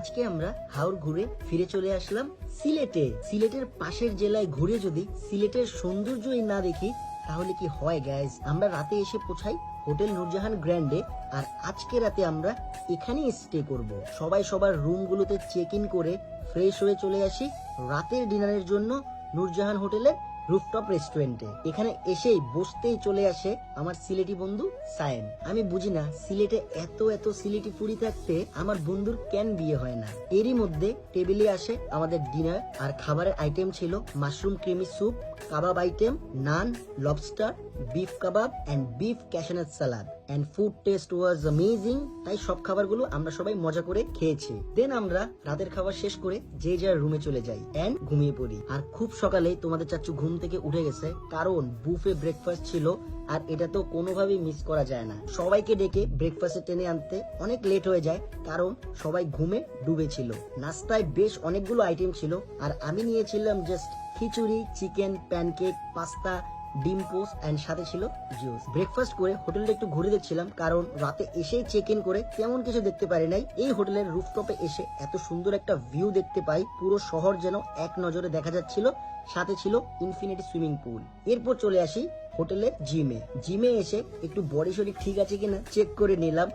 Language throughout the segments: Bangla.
আজকে আমরা হাওড় ঘুরে ফিরে চলে আসলাম সিলেটে। সিলেটের পাশের জেলায় ঘুরে যদি সিলেটের সৌন্দর্যই না দেখি তাহলে কি হয় গাইজ। আমরা রাতে এসে পৌঁছাই হোটেল নূরজাহান গ্র্যান্ডে, আর আজকে রাতে আমরা এখানেই স্টে করব। সবাই সবার রুমগুলোতে চেক ইন করে ফ্রেশ হয়ে চলে আসি রাতের ডিনারের জন্য নূরজাহান হোটেলের রুফটপ রেস্টুরেন্টে। এখানে এসেই বসতেই চলে আসে আমার সিলেটি বন্ধু সায়েম। আমি বুঝি না সিলেটে এত এত সিলেটি ফুডি থাকতে আমার বন্ধুর কেন বিয়ে হয় না। এরই মধ্যে টেবিলে আসে আমাদের ডিনার, আর খাবারের আইটেম ছিল mushroom creamy soup, kebab item, naan, lobster, beef kebab and beef cashew nut salad, and food taste was amazing. তাই সব খাবারগুলো আমরা সবাই মজা করে খেয়েছি। দেন আমরা রাতের খাবার শেষ করে যে যার রুমে চলে যাই এন্ড ঘুমিয়ে পড়ি। আর খুব সকালে তোমাদের চাচ্চু ঘুম থেকে উঠে গেছে, কারণ বুফে ব্রেকফাস্ট ছিল, আর এটা তো কোনোভাবেই মিস করা যায় না। সবাইকে ডেকে ব্রেকফাস্টে টেনে আনতে অনেক লেট হয়ে যায়, কারণ সবাই ঘুমে ডুবে ছিল। নাস্তায় বেশ অনেকগুলো আইটেম ছিল, আর আমি নিয়েছিলাম জাস্ট খিচুড়ি, চিকেন, প্যানকেক, পাস্তা, ডিম পোস্ট এন্ড সাথে ছিল জুস। ব্রেকফাস্ট করে হোটেলটা একটু ঘুরে দেখছিলাম, কারণ রাতে এসেই চেক ইন করে তেমন কিছু দেখতে পারি নাই। এই হোটেলের রুফটপে এসে এত সুন্দর একটা ভিউ দেখতে পাই, পুরো শহর যেন এক নজরে দেখা যাচ্ছিল। সাথে ছিল ইনফিনিটি সুইমিং পুল। এরপর চলে আসি হোটেলের জিমে এসে একটু বডি শরীর ঠিক আছে কিনা চেক করে নিলাম।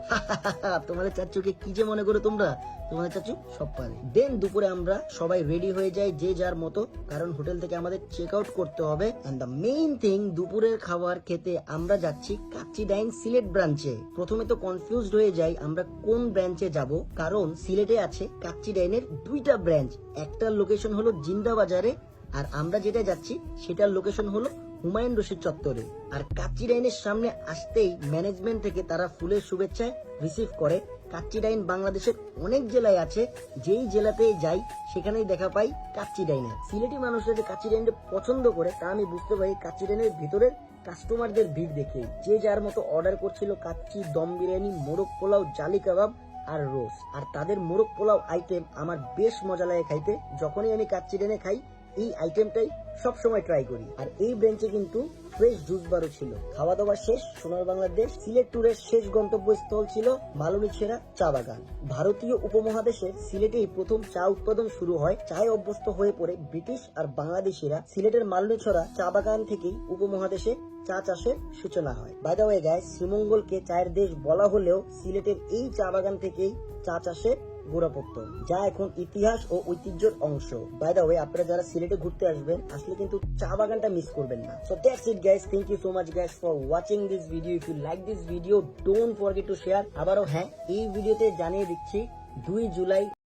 তোমাদের চাচুকে কি যে মনে করো তোমরা, তোমাদের চাচু সব পারে। দেন দুপুরে আমরা সবাই রেডি হয়ে যাই যে যার মতো, কারণ হোটেল থেকে আমাদের চেক আউট করতে হবে। এন্ড দ্য মেইন থিং, দুপুরের খাবার খেতে আমরা যাচ্ছি কাচ্চি ডাইন সিলেট ব্রাঞ্চে। প্রথমে তো কনফিউজড হয়ে যাই আমরা কোন ব্রাঞ্চে যাব, কারণ সিলেটে আছে কাচ্চি ডাইনের দুইটা ব্রাঞ্চ। একটার লোকেশন হলো জিন্দা বাজারে, আর আমরা যেটা যাচ্ছি সেটার লোকেশন হলো হুমায়ুন রশিদ চত্বরে। আর কাচ্চি ডাইনের সামনে আসতেই ম্যানেজমেন্ট থেকে তারা ফুলের শুভেচ্ছায় রিসিভ করে। কাচ্চি ডাইন বাংলাদেশের অনেক জেলায় আছে, যেই জেলাতে যাই সেখানেই দেখা পাই কাচ্চি ডাইনের। সিলেটি মানুষরা যে কাচ্চি ডাইনটা পছন্দ করে তা আমি বুঝতে পারি কাচ্চি ডাইনের ভিতরের কাস্টমারদের ভিড় দেখে। যে যার মতো অর্ডার করছিল কাচ্চি, দম বিরিয়ানি, মোরগ পোলাও, জালি কাবাব আর রোস্ট। আর তাদের মোরগ পোলাও আইটেম আমার বেশ মজা লাগে খাইতে। যখনই আমি কাচ্চি ডাইনে খাই এই আইটেমটাই সব সময় ট্রাই করি। আর এই ব্রেঞ্চে কিন্তু ফ্রেশ জুস বারও ছিল। খাওয়া দাওয়া শেষ, সোনার বাংলাদেশ সিলেট ট্যুরের শেষ গন্তব্যস্থল ছিল মালুনিছড়া চা বাগান। ভারতীয় উপমহাদেশের সিলেটেই প্রথম চা উৎপাদন শুরু হয়। চায়ে অভ্যস্ত হয়ে পড়ে ব্রিটিশ আর বাংলাদেশিরা। সিলেটের মালুনিছড়া চা বাগান থেকেই উপমহাদেশে চা চাষের সূচনা হয়। বাই দ্য ওয়ে গাইস, শ্রীমঙ্গলকে চায়ের দেশ বলা হলেও সিলেটের এই চা বাগান থেকেই চা চাষের গোড়াপত্তন, যা এখন ইতিহাস ও ঐতিহ্যের অংশ। বাই দ্য ওয়ে, আপনারা যারা সিলেটে ঘুরতে আসবেন আসলে কিন্তু চা বাগানটা মিস করবেন না। So that's it guys, thank you so much guys for watching this video. If you like this video don't forget to share. আবারও হ্যাঁ, এই ভিডিওতে জানিয়ে দিচ্ছি 2 জুলাই